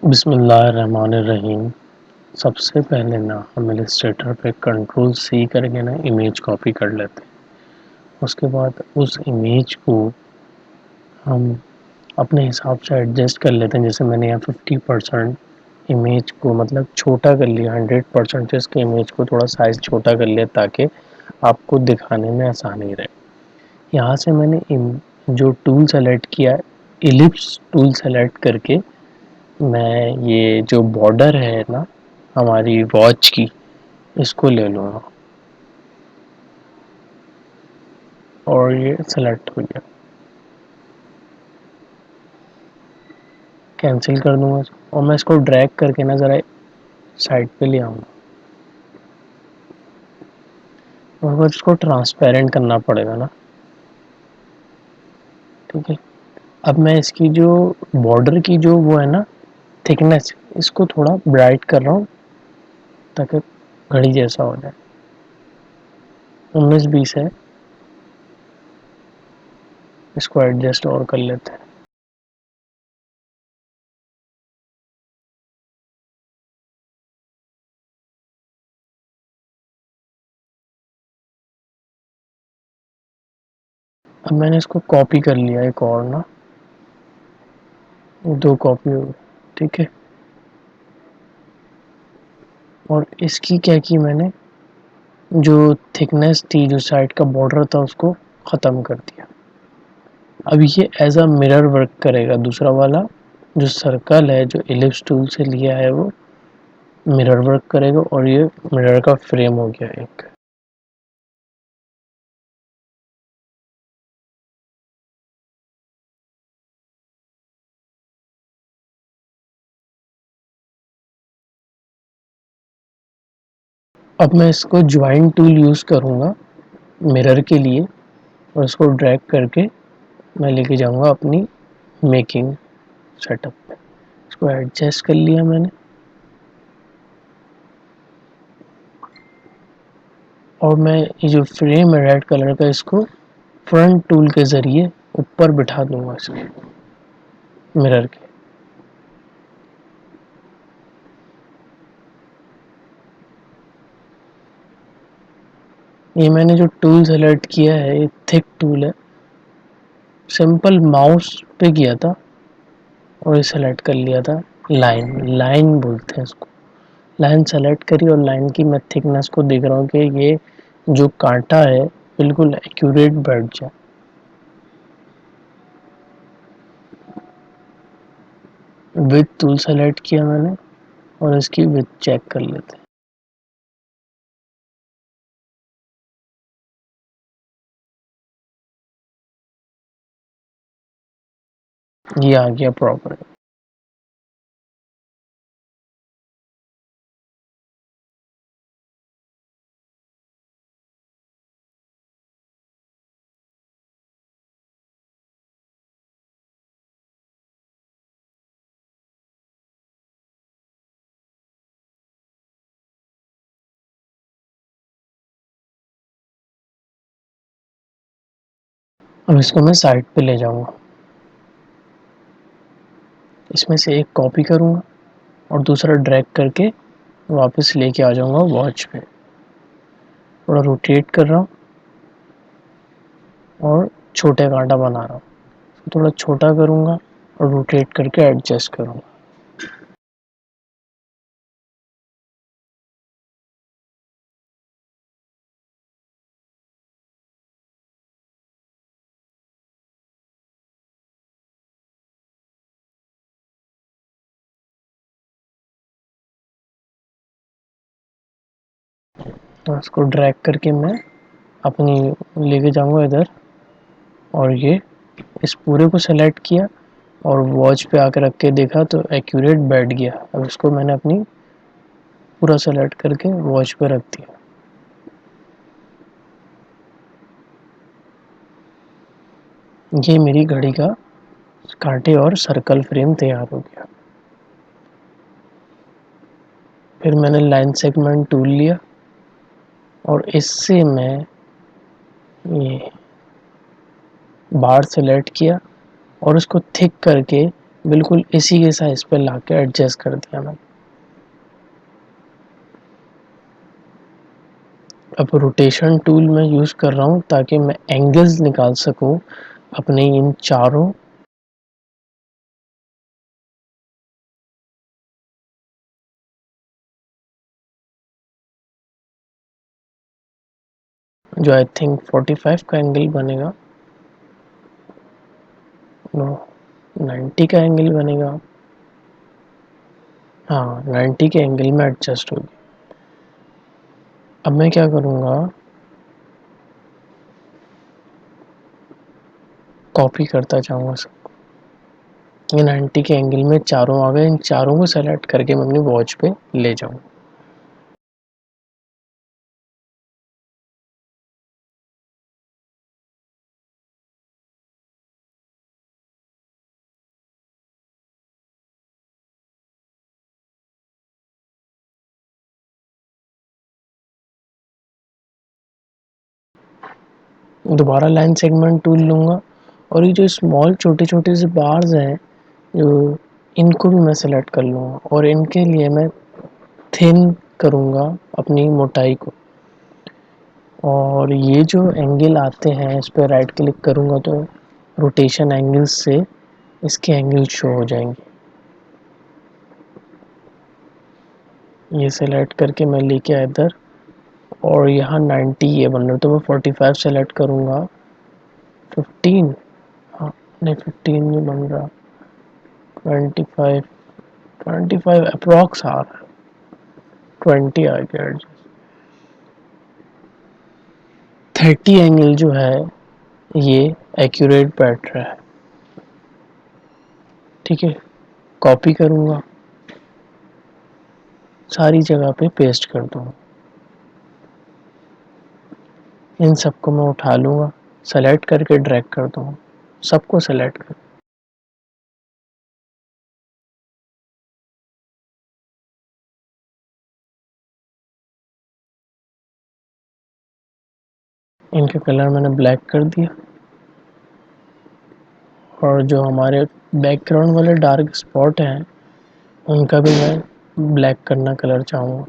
बिस्मिल्लाहिर्रहमानिर्रहीम। सबसे पहले ना हम इलस्ट्रेटर पे कंट्रोल सी करके ना इमेज कॉपी कर लेते हैं। उसके बाद उस इमेज को हम अपने हिसाब से एडजस्ट कर लेते हैं। जैसे मैंने यहाँ 50% इमेज को मतलब छोटा कर लिया, 100% से इसके इमेज को थोड़ा साइज़ छोटा कर लिया ताकि आपको दिखाने में आसानी रहे। यहाँ से मैंने जो टूल सेलेक्ट किया, इलिप्स टूल सेलेक्ट करके मैं ये जो बॉर्डर है ना हमारी वॉच की, इसको ले लूँगा और ये सेलेक्ट हो गया। कैंसिल कर दूँगा और मैं इसको ड्रैग करके ना ज़रा साइड पे ले आऊँगा और बस इसको ट्रांसपेरेंट करना पड़ेगा ना। ठीक है, अब मैं इसकी जो बॉर्डर की जो वो है ना थिकनेस, इसको थोड़ा ब्राइट कर रहा हूँ ताकि घड़ी जैसा हो जाए। 19-20 है, इसको एडजस्ट और कर लेते हैं। अब मैंने इसको कॉपी कर लिया एक और ना, 2 कॉपी हो गई। ठीक है, और इसकी क्या की मैंने जो थिकनेस थी, जो साइड का बॉर्डर था, उसको ख़त्म कर दिया। अब ये एज अ मिरर वर्क करेगा। दूसरा वाला जो सर्कल है जो इलिप्स टूल से लिया है वो मिरर वर्क करेगा और ये मिरर का फ्रेम हो गया एक। अब मैं इसको ज्वाइन टूल यूज़ करूँगा मिरर के लिए और इसको ड्रैग करके मैं लेके जाऊँगा अपनी मेकिंग सेटअप पे। इसको एडजस्ट कर लिया मैंने और मैं ये जो फ्रेम है रेड कलर का, इसको फ्रंट टूल के ज़रिए ऊपर बिठा दूँगा इसके मिरर के। ये मैंने जो टूल सेलेक्ट किया है ये थिक टूल है, सिंपल माउस पे किया था और ये सेलेक्ट कर लिया था। लाइन बोलते हैं इसको। लाइन सेलेक्ट करी और लाइन की मैं थिकनेस को देख रहा हूँ कि ये जो कांटा है बिल्कुल एक्यूरेट बैठ जाए। विड्थ टूल सेलेक्ट किया मैंने और इसकी विड्थ चेक कर लेते हैं। ये आ गया प्रॉपर। अब इसको मैं साइड पे ले जाऊंगा, इसमें से एक कॉपी करूंगा और दूसरा ड्रैग करके वापस लेके आ जाऊंगा वॉच पे। थोड़ा रोटेट कर रहा हूँ और छोटे कांटा बना रहा हूँ। थोड़ा छोटा करूंगा और रोटेट करके एडजस्ट करूंगा। तो इसको ड्रैग करके मैं अपनी लेके जाऊंगा इधर और ये इस पूरे को सेलेक्ट किया और वॉच पे आकर रख के देखा तो एक्यूरेट बैठ गया। अब इसको मैंने अपनी पूरा सेलेक्ट करके वॉच पे रख दिया। ये मेरी घड़ी का कांटे और सर्कल फ्रेम तैयार हो गया। फिर मैंने लाइन सेगमेंट टूल लिया और इससे मैं ये बार सेलेक्ट किया और उसको थिक करके बिल्कुल इसी के साइज़ पे लाके एडजस्ट कर दिया मैंने। अब रोटेशन टूल मैं यूज़ कर रहा हूँ ताकि मैं एंगल्स निकाल सकूँ अपने इन चारों जो आई थिंक 45 का एंगल बनेगा, नो 90 का एंगल बनेगा। हाँ 90 के एंगल में एडजस्ट होगी। अब मैं क्या करूँगा, कॉपी करता जाऊँगा सबको। ये 90 के एंगल में चारों आ गए, इन चारों को सेलेक्ट करके मैं अपनी वॉच पे ले जाऊँ। दोबारा लाइन सेगमेंट टूल लूँगा और ये जो स्मॉल छोटे-छोटे से बार्स हैं, जो इनको भी मैं सेलेक्ट कर लूँगा और इनके लिए मैं थिन करूँगा अपनी मोटाई को। और ये जो एंगल आते हैं इस पर राइट क्लिक करूँगा तो रोटेशन एंगल्स से इसके एंगल शो हो जाएंगे। ये सेलेक्ट करके मैं लेके आया इधर और यहाँ 90 ये बन रहा, तो मैं 45 सेलेक्ट करूँगा। 15, हाँ नहीं 15 नहीं बन रहा, 25, 25 अप्रॉक्स आ रहा है, 20 आ गया। 30 एंगल जो है ये एक्यूरेट बैठ रहा है। ठीक है, कॉपी करूँगा, सारी जगह पे पेस्ट कर दूँगा। इन सबको मैं उठा लूँगा, सेलेक्ट करके ड्रैग कर दूँगा, सबको सेलेक्ट कर। इनके कलर मैंने ब्लैक कर दिया और जो हमारे बैकग्राउंड वाले डार्क स्पॉट हैं उनका भी मैं ब्लैक करना कलर चाहूँगा।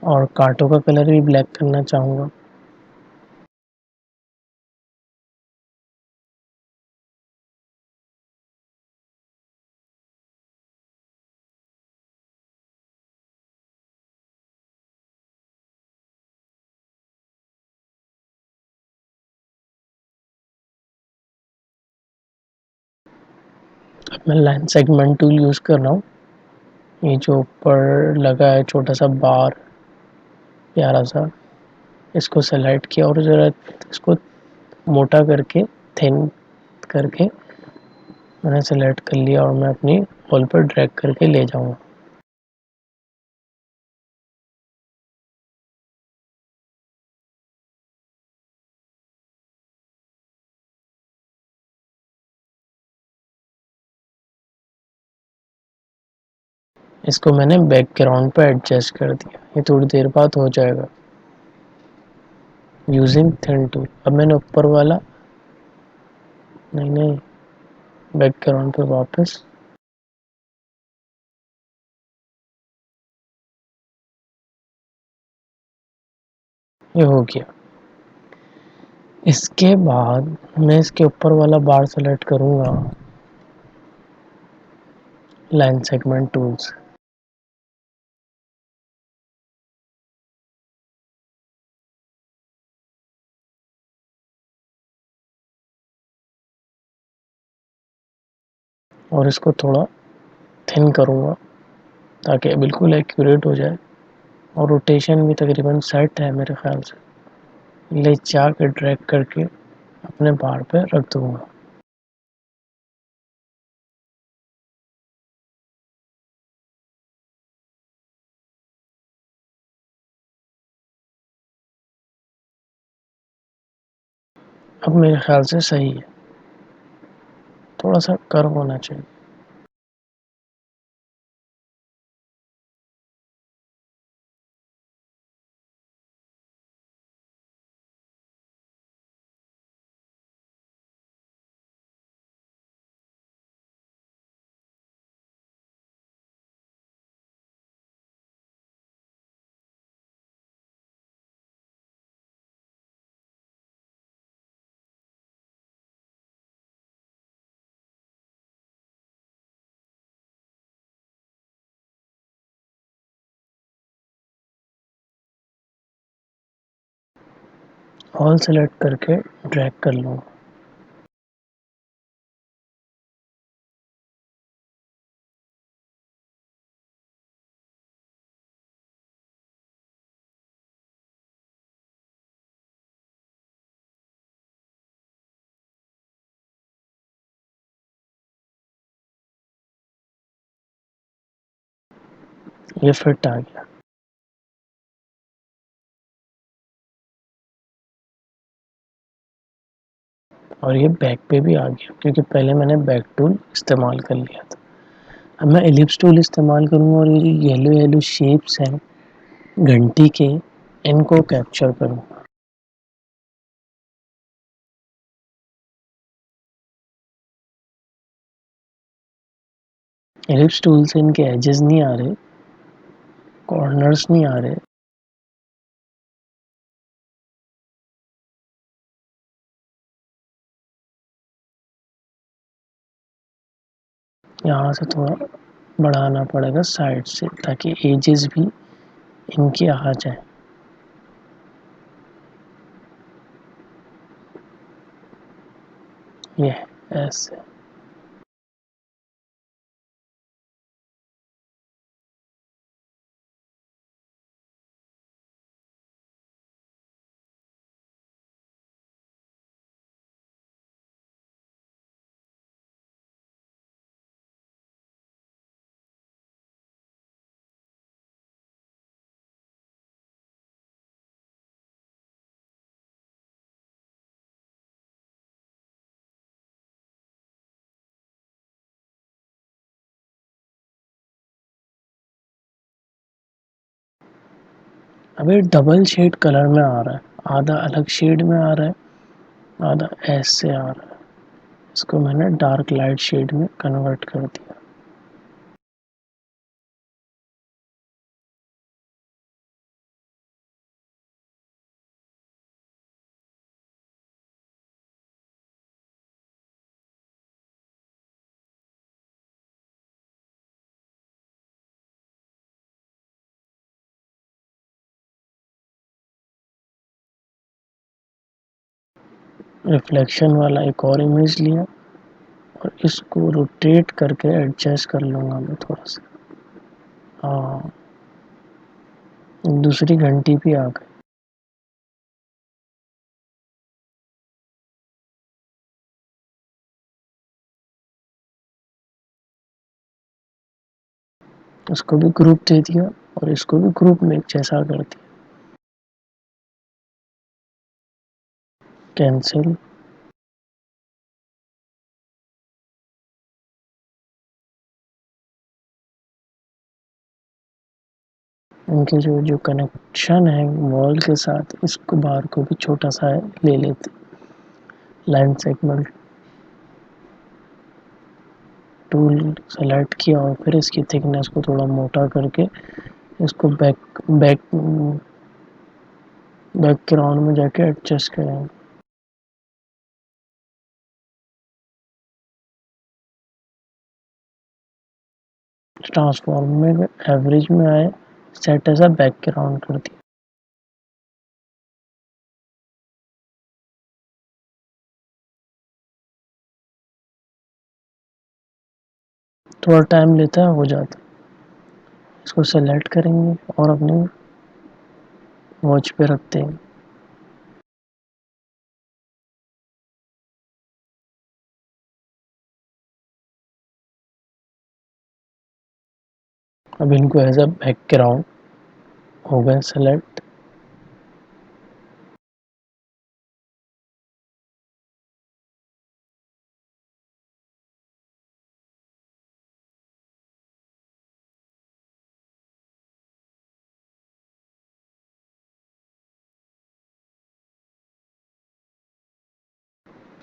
और कांटों का कलर भी ब्लैक करना चाहूँगा। अब मैं लाइन सेगमेंट टूल यूज़ कर रहा हूँ। ये जो ऊपर लगा है छोटा सा बार प्यारा सा, इसको सेलेक्ट किया और ज़रा इसको मोटा करके थिन करके मैंने सेलेक्ट कर लिया और मैं अपनी वॉल पर ड्रैग करके ले जाऊँगा। इसको मैंने बैकग्राउंड पे एडजस्ट कर दिया, ये थोड़ी देर बाद हो जाएगा यूजिंग थिन टूल। अब मैंने ऊपर वाला नहीं बैकग्राउंड पे वापस, ये हो गया। इसके बाद मैं इसके ऊपर वाला बार सेलेक्ट करूँगा लाइन सेगमेंट टूल्स, और इसको थोड़ा थिन करूँगा ताकि बिल्कुल एक्यूरेट हो जाए और रोटेशन भी तकरीबन सेट है मेरे ख्याल से। ले जा के ड्रैग करके अपने बार पे रख दूँगा। अब मेरे ख्याल से सही है, थोड़ा सा कर्व होना चाहिए। ऑल सेलेक्ट करके ड्रैग कर लूँगा। ये फिट आ गया। और ये बैक पे भी आ गया क्योंकि पहले मैंने बैक टूल इस्तेमाल कर लिया था। अब मैं एलिप्स टूल इस्तेमाल करूँगा और ये जो येलो येलो शेप्स हैं घंटी के, इनको कैप्चर करूँगा। एलिप्स टूल से इनके एजेस नहीं आ रहे, कॉर्नर्स नहीं आ रहे। यहाँ से थोड़ा बढ़ाना पड़ेगा साइड से ताकि एजेस भी इनके आ जाए। ये ऐसे। अभी डबल शेड कलर में आ रहा है, आधा अलग शेड में आ रहा है, आधा ऐसे आ रहा है। इसको मैंने डार्क लाइट शेड में कन्वर्ट कर दिया। रिफ्लेक्शन वाला एक और इमेज लिया और इसको रोटेट करके एडजस्ट कर लूँगा मैं थोड़ा सा। हाँ, दूसरी घंटी भी आ गई। इसको भी ग्रुप दे दिया और इसको भी ग्रुप में एक जैसा कर दिया। कैंसिल। इनके जो जो कनेक्शन है वॉल के साथ, इसको बाहर को भी छोटा सा ले लेते। लाइन सेगमेंट टूल सेलेक्ट किया और फिर इसकी थिकनेस को थोड़ा मोटा करके इसको बैकग्राउंड में जाके एडजस्ट करेंगे। ट्रांसफॉर्म में एवरेज में आए, सेट ऐसा बैकग्राउंड कर दिया। थोड़ा टाइम लेता है, हो जाता है। इसको सेलेक्ट करेंगे और अपने वॉच पे रखते हैं। अब इनको एज अ बैकग्राउंड हो गए सेलेक्ट।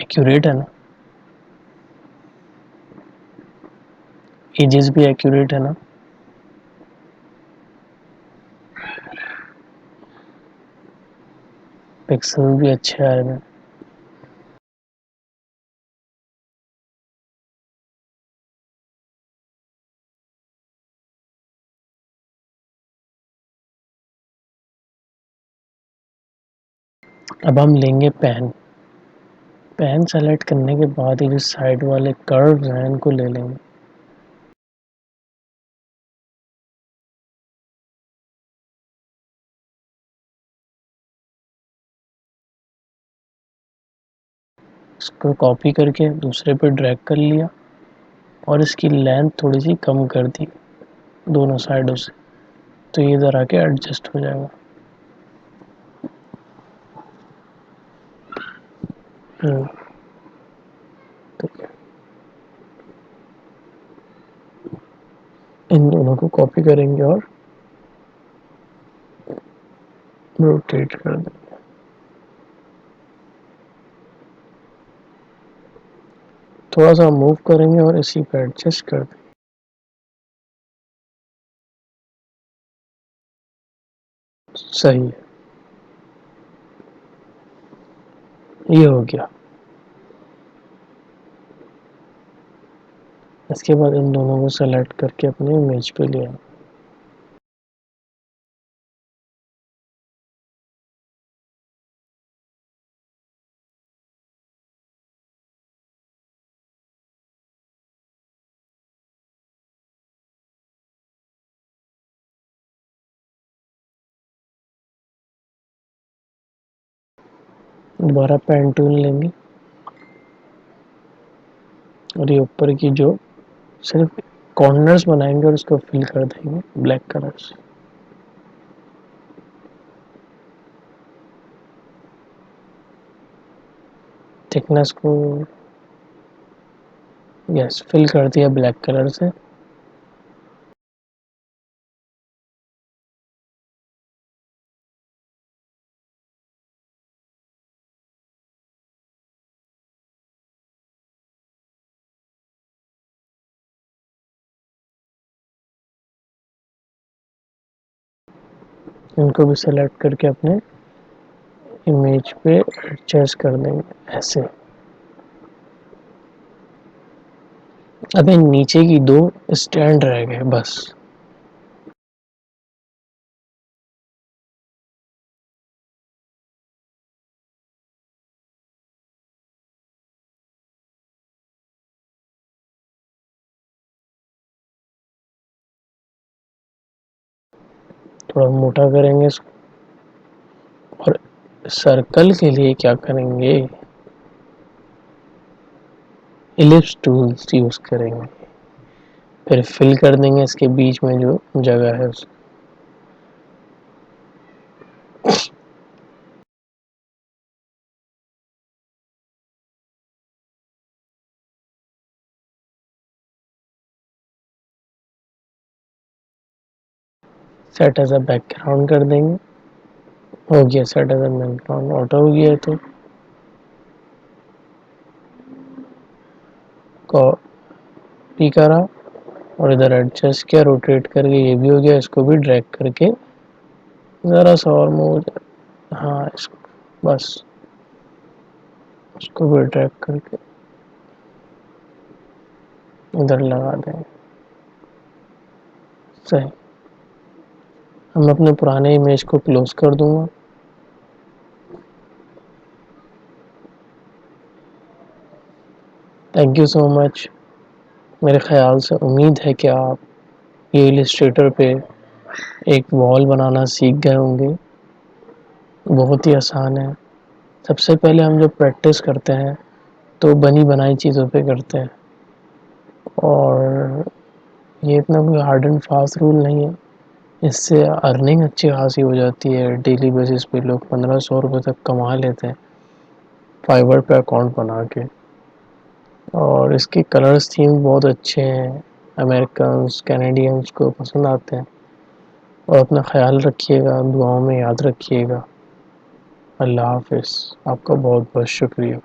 एक्यूरेट है ना, एजेस भी एक्यूरेट है ना। पिक्सल भी अच्छे आए हैं। अब हम लेंगे पेन। पेन सेलेक्ट करने के बाद ये जो साइड वाले कर्व्स हैं इनको ले लेंगे। इसको कॉपी करके दूसरे पे ड्रैग कर लिया और इसकी लेंथ थोड़ी सी कम कर दी दोनों साइडों से, तो ये इधर आके एडजस्ट हो जाएगा। ठीक है, इन दोनों को कॉपी करेंगे और रोटेट कर देंगे। थोड़ा सा मूव करेंगे और इसी पे एडजस्ट कर देंगे। सही है, ये हो गया। इसके बाद इन दोनों को सेलेक्ट करके अपने इमेज पे ले आए। दोबारा पेन टूल लेंगे और ये ऊपर की जो सिर्फ कॉर्नर्स बनाएंगे और उसको फिल कर देंगे ब्लैक कलर से। थिकनेस को यस फिल कर दिया ब्लैक कलर से। इनको भी सेलेक्ट करके अपने इमेज पे एडजस्ट कर देंगे ऐसे। अबे नीचे की दो स्टैंड रह गए बस। थोड़ा मोटा करेंगे इसको और सर्कल के लिए क्या करेंगे, इलिप्स टूल्स यूज करेंगे। फिर फिल कर देंगे इसके बीच में जो जगह है उस सेट एज अ बैकग्राउंड कर देंगे। हो गया set as a background, auto हो गया। तो कॉपी करा और इधर एडजस्ट किया, रोटेट करके ये भी हो गया। इसको भी ड्रैग करके ज़रा सा और मूव, हाँ इसको बस इसको भी ड्रैग करके इधर लगा दें। सही। हम अपने पुराने इमेज को क्लोज कर दूंगा। Thank you so much. मेरे ख्याल से उम्मीद है कि आप ये इलिस्ट्रेटर पे एक वॉल बनाना सीख गए होंगे। बहुत ही आसान है। सबसे पहले हम जब प्रैक्टिस करते हैं तो बनी बनाई चीज़ों पे करते हैं और ये इतना कोई हार्ड एंड फास्ट रूल नहीं है। इससे अर्निंग अच्छी खासी हो जाती है। डेली बेसिस पे लोग 1500 रुपये तक कमा लेते हैं फाइवर पे अकाउंट बना के। और इसके कलर्स थीम बहुत अच्छे हैं, अमेरिकन्स कैनेडियंस को पसंद आते हैं। और अपना ख्याल रखिएगा, दुआओं में याद रखिएगा। अल्लाह हाफिज़। आपका बहुत बहुत शुक्रिया।